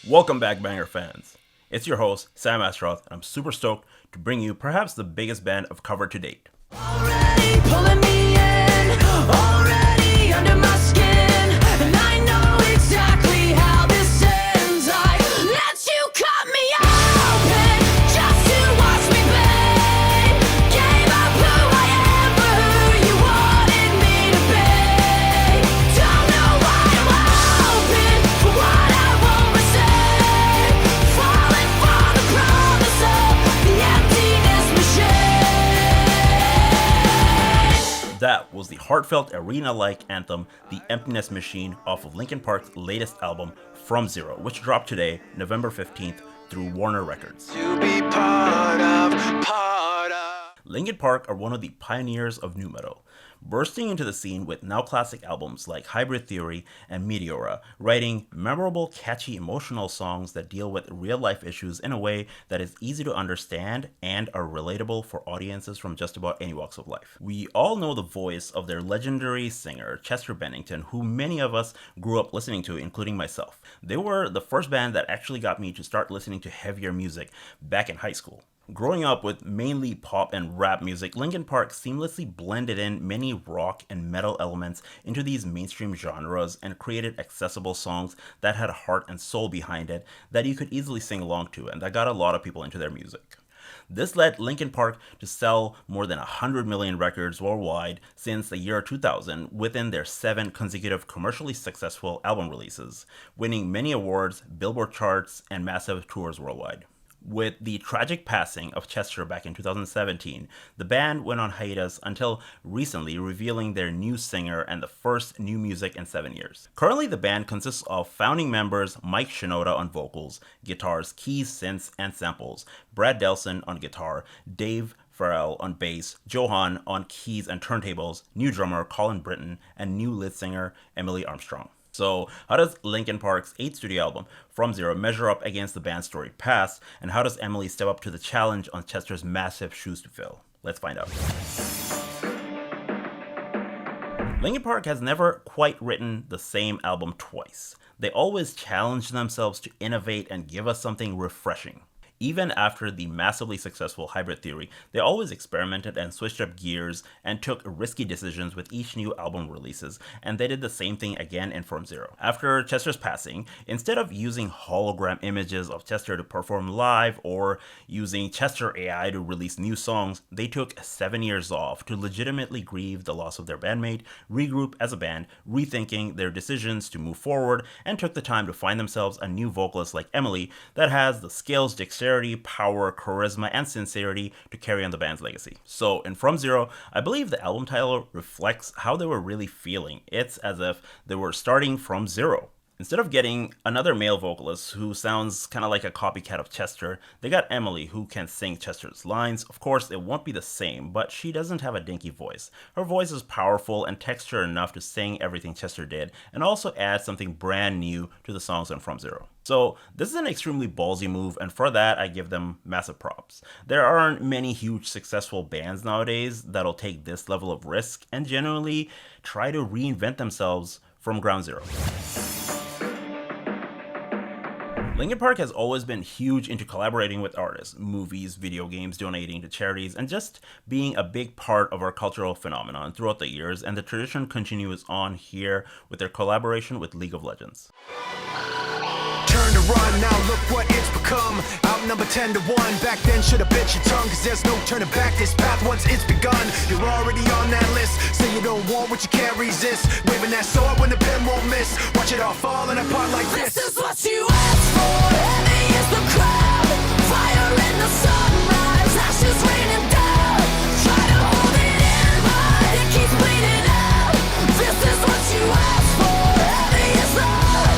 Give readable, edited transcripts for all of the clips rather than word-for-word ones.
Welcome back, Banger fans. It's your host, Sam Astroth, and I'm super stoked to bring you perhaps the biggest band I've covered to date. Already pulling me in, already under my skin, and I know exactly how this ends. I let you cut me open just to watch me bleed. Gave up who I am for who you wanted me to be. Don't know why I'm hoping for what I won't receive. Falling for the promise of the emptiness machine. That was the heartfelt arena-like anthem, The Emptiness Machine, off of Linkin Park's latest album, From Zero, which dropped today, November 15th, through Warner Records. To be part of. Linkin Park are one of the pioneers of nu metal, bursting into the scene with now classic albums like Hybrid Theory and Meteora, writing memorable, catchy, emotional songs that deal with real-life issues in a way that is easy to understand and are relatable for audiences from just about any walks of life. We all know the voice of their legendary singer, Chester Bennington, who many of us grew up listening to, including myself. They were the first band that actually got me to start listening to heavier music back in high school. Growing up with mainly pop and rap music, Linkin Park seamlessly blended in many rock and metal elements into these mainstream genres and created accessible songs that had a heart and soul behind it that you could easily sing along to, and that got a lot of people into their music. This led Linkin Park to sell more than 100 million records worldwide since the year 2000 within their 7 consecutive commercially successful album releases, winning many awards, Billboard charts, and massive tours worldwide. With the tragic passing of Chester back in 2017, the band went on hiatus until recently, revealing their new singer and the first new music in 7 years. Currently, the band consists of founding members Mike Shinoda on vocals, guitars, keys, synths, and samples, Brad Delson on guitar, Dave Farrell on bass, Johan on keys and turntables, new drummer Colin Britton, and new lead singer Emily Armstrong. So, how does Linkin Park's 8th studio album, From Zero, measure up against the band's storied past, and how does Emily step up to the challenge on Chester's massive shoes to fill? Let's find out. Linkin Park has never quite written the same album twice. They always challenge themselves to innovate and give us something refreshing. Even after the massively successful Hybrid Theory, they always experimented and switched up gears and took risky decisions with each new album releases, and they did the same thing again in From Zero. After Chester's passing, instead of using hologram images of Chester to perform live or using Chester AI to release new songs, they took 7 years off to legitimately grieve the loss of their bandmate, regroup as a band, rethinking their decisions to move forward, and took the time to find themselves a new vocalist like Emily that has the skills, dexterity, power, charisma, and sincerity to carry on the band's legacy. So in From Zero, I believe the album title reflects how they were really feeling. It's as if they were starting from zero. Instead of getting another male vocalist who sounds kind of like a copycat of Chester, they got Emily, who can sing Chester's lines. Of course, it won't be the same, but she doesn't have a dinky voice. Her voice is powerful and texture enough to sing everything Chester did, and also add something brand new to the songs on From Zero. So this is an extremely ballsy move, and for that, I give them massive props. There aren't many huge successful bands nowadays that'll take this level of risk and genuinely try to reinvent themselves from ground zero. Linkin Park has always been huge into collaborating with artists, movies, video games, donating to charities, and just being a big part of our cultural phenomenon throughout the years, and the tradition continues on here with their collaboration with League of Legends. Turn to run, now look what it's become. Outnumber 10 to 1, back then should've bit your tongue, cause there's no turning back, this path once it's begun. You're already on that list, say you don't want what you can't resist. Waving that sword when the pen won't miss, watch it all falling apart like this. This is what you asked for, heavy is the crowd. Fire in the sunrise, ashes raining down. Try to hold it in, but it keeps bleeding out. This is what you asked for, heavy is the crowd.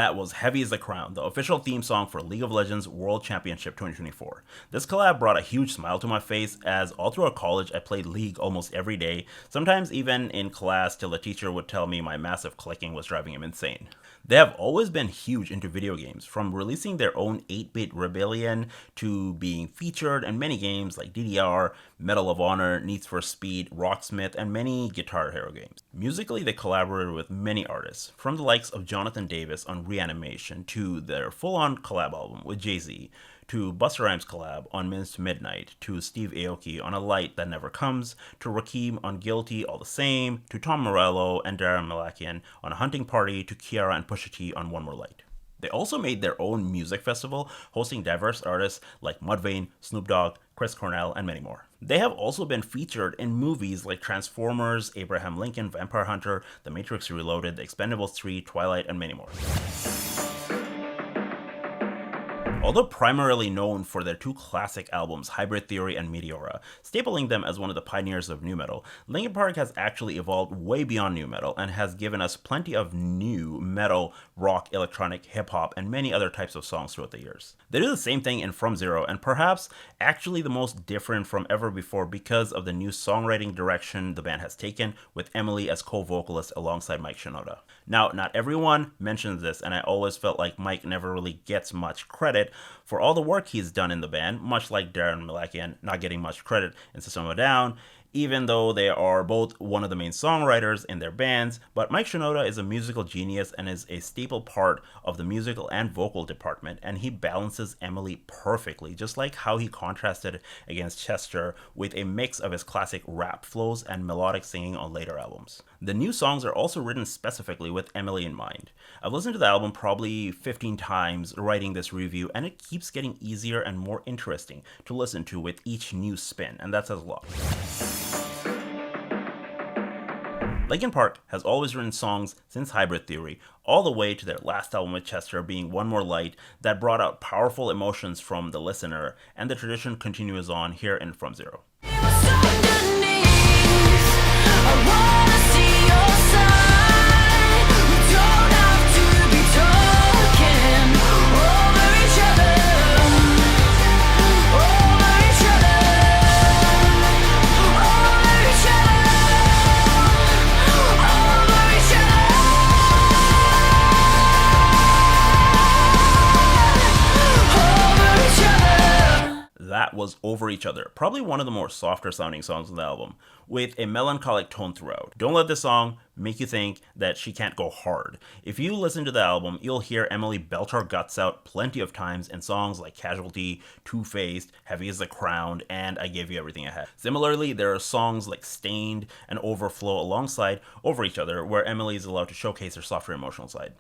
That was Heavy as the Crown, the official theme song for League of Legends World Championship 2024. This collab brought a huge smile to my face as all throughout college I played League almost every day, sometimes even in class till the teacher would tell me my massive clicking was driving him insane. They have always been huge into video games, from releasing their own 8-bit Rebellion to being featured in many games like DDR, Medal of Honor, Need for Speed, Rocksmith, and many Guitar Hero games. Musically, they collaborated with many artists, from the likes of Jonathan Davis on Reanimation to their full-on collab album with Jay-Z, to Busta Rhymes collab on Minutes to Midnight, to Steve Aoki on A Light That Never Comes, to Rakim on Guilty All the Same, to Tom Morello and Darren Malakian on A Hunting Party, to Kiara and Pusha T on One More Light. They also made their own music festival, hosting diverse artists like Mudvayne, Snoop Dogg, Chris Cornell, and many more. They have also been featured in movies like Transformers, Abraham Lincoln, Vampire Hunter, The Matrix Reloaded, The Expendables 3, Twilight, and many more. Although primarily known for their two classic albums, Hybrid Theory and Meteora, stapling them as one of the pioneers of nu metal, Linkin Park has actually evolved way beyond nu metal and has given us plenty of new metal, rock, electronic, hip-hop, and many other types of songs throughout the years. They do the same thing in From Zero, and perhaps actually the most different from ever before because of the new songwriting direction the band has taken, with Emily as co-vocalist alongside Mike Shinoda. Now, not everyone mentions this, and I always felt like Mike never really gets much credit for all the work he's done in the band, much like Darren Malakian not getting much credit in System of a Down, even though they are both one of the main songwriters in their bands. But Mike Shinoda is a musical genius and is a staple part of the musical and vocal department, and he balances Emily perfectly, just like how he contrasted against Chester with a mix of his classic rap flows and melodic singing on later albums. The new songs are also written specifically with Emily in mind. I've listened to the album probably 15 times writing this review, and it keeps getting easier and more interesting to listen to with each new spin, and that says a lot. Linkin Park has always written songs since Hybrid Theory, all the way to their last album with Chester being One More Light, that brought out powerful emotions from the listener, and the tradition continues on here in From Zero. That was Over Each Other, probably one of the more softer sounding songs on the album, with a melancholic tone throughout. Don't let this song make you think that she can't go hard. If you listen to the album, you'll hear Emily belt her guts out plenty of times in songs like Casualty, Two-Faced, Heavy as the Crown, and I Gave You Everything I Had. Similarly, there are songs like Stained and Overflow alongside Over Each Other, where Emily is allowed to showcase her softer emotional side.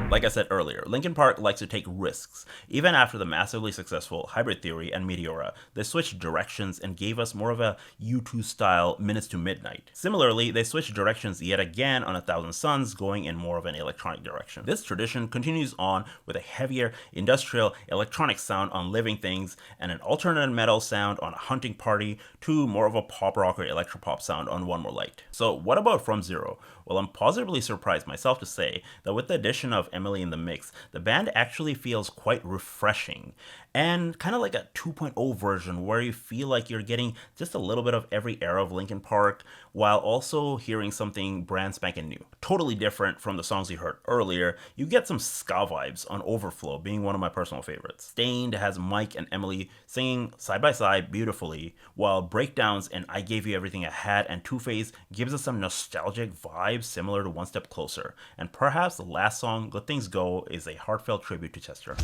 Like I said earlier, Linkin Park likes to take risks. Even after the massively successful Hybrid Theory and Meteora, they switched directions and gave us more of a U2 style Minutes to Midnight. Similarly, they switched directions yet again on 1,000 Suns, going in more of an electronic direction. This tradition continues on with a heavier industrial electronic sound on Living Things and an alternate metal sound on A Hunting Party, to more of a pop rock or electropop sound on One More Light. So what about From Zero? Well, I'm positively surprised myself to say that with the addition of Emily in the mix, the band actually feels quite refreshing and kind of like a 2.0 version where you feel like you're getting just a little bit of every era of Linkin Park while also hearing something brand spanking new. Totally different from the songs you heard earlier. You get some ska vibes on Overflow, being one of my personal favorites. Stained has Mike and Emily singing side by side beautifully, while breakdowns in I Gave You Everything I Had and Two-Faced gives us some nostalgic vibes similar to One Step Closer. And perhaps the last song, Good Things Go, is a heartfelt tribute to Chester.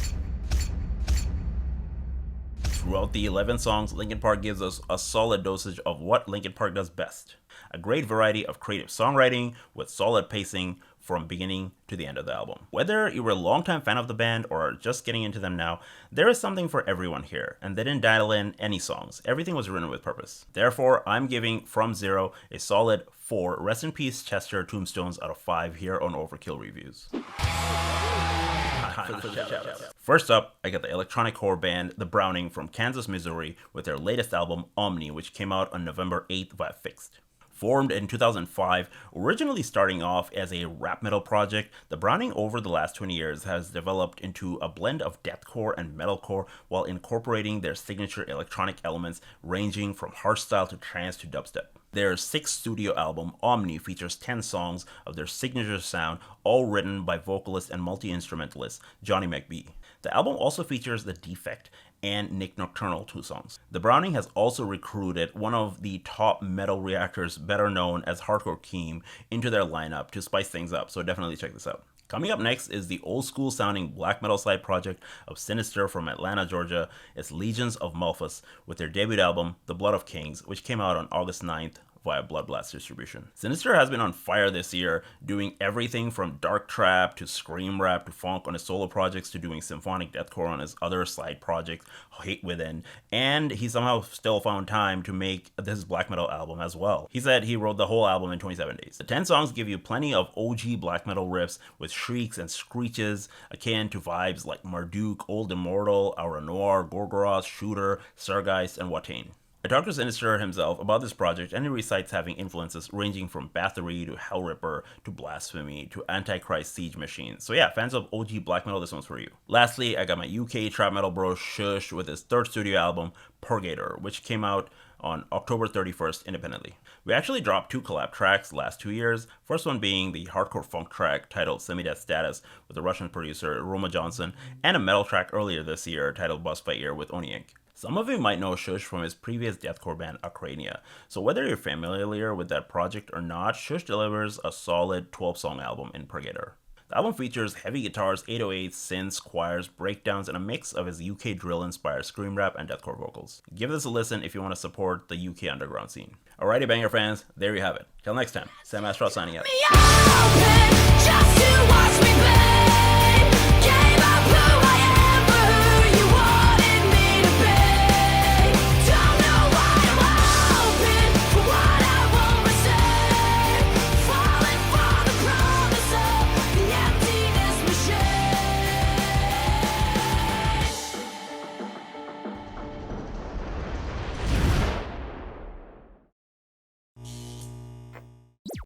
Throughout the 11 songs, Linkin Park gives us a solid dosage of what Linkin Park does best. A great variety of creative songwriting with solid pacing from beginning to the end of the album. Whether you were a longtime fan of the band or are just getting into them now, there is something for everyone here, and they didn't dial in any songs. Everything was written with purpose. Therefore, I'm giving From Zero a solid 4 Rest in Peace Chester tombstones out of 5 here on Overkill Reviews. First up, I got the electronic horror band The Browning from Kansas, Missouri with their latest album, Omni, which came out on November 8th via Fixed. Formed in 2005, originally starting off as a rap metal project, the Browning over the last 20 years has developed into a blend of deathcore and metalcore while incorporating their signature electronic elements ranging from hardstyle to trance to dubstep. Their sixth studio album, Omni, features 10 songs of their signature sound, all written by vocalist and multi-instrumentalist Johnny McBee. The album also features The Defect and Nick Nocturnal, 2 songs. The Browning has also recruited one of the top metal reactors, better known as Hardcore Keem, into their lineup to spice things up, so definitely check this out. Coming up next is the old school sounding black metal side project of Sinister from Atlanta, Georgia. It's Legions of Malphas with their debut album, The Blood of Kings, which came out on August 9th via Blood Blast distribution. Sinister has been on fire this year, doing everything from dark trap to scream rap to funk on his solo projects to doing symphonic deathcore on his other side project, Hate Within, and he somehow still found time to make this black metal album as well. He said he wrote the whole album in 27 days. The 10 songs give you plenty of OG black metal riffs with shrieks and screeches akin to vibes like Marduk, Old Immortal, Aura Noir, Gorgoroth, Shooter, Sargeist, and Watain. I talked to Sinister himself about this project, and he recites having influences ranging from Bathory to Hellripper to Blasphemy to Antichrist Siege Machine. So yeah, fans of OG black metal, this one's for you. Lastly, I got my UK trap metal bro Shush with his third studio album, Purgator, which came out on October 31st independently. We actually dropped 2 collab tracks last 2 years, first one being the hardcore funk track titled Semi-Death Status with the Russian producer Roma Johnson, and a metal track earlier this year titled Bust by Ear with Oni Inc. Some of you might know Shush from his previous deathcore band Acrania, so whether you're familiar with that project or not, Shush delivers a solid 12-song album in Purgator. The album features heavy guitars, 808s, synths, choirs, breakdowns, and a mix of his UK drill-inspired scream rap and deathcore vocals. Give this a listen if you want to support the UK underground scene. Alrighty, Banger fans, there you have it. Till next time, Sam Astral signing out.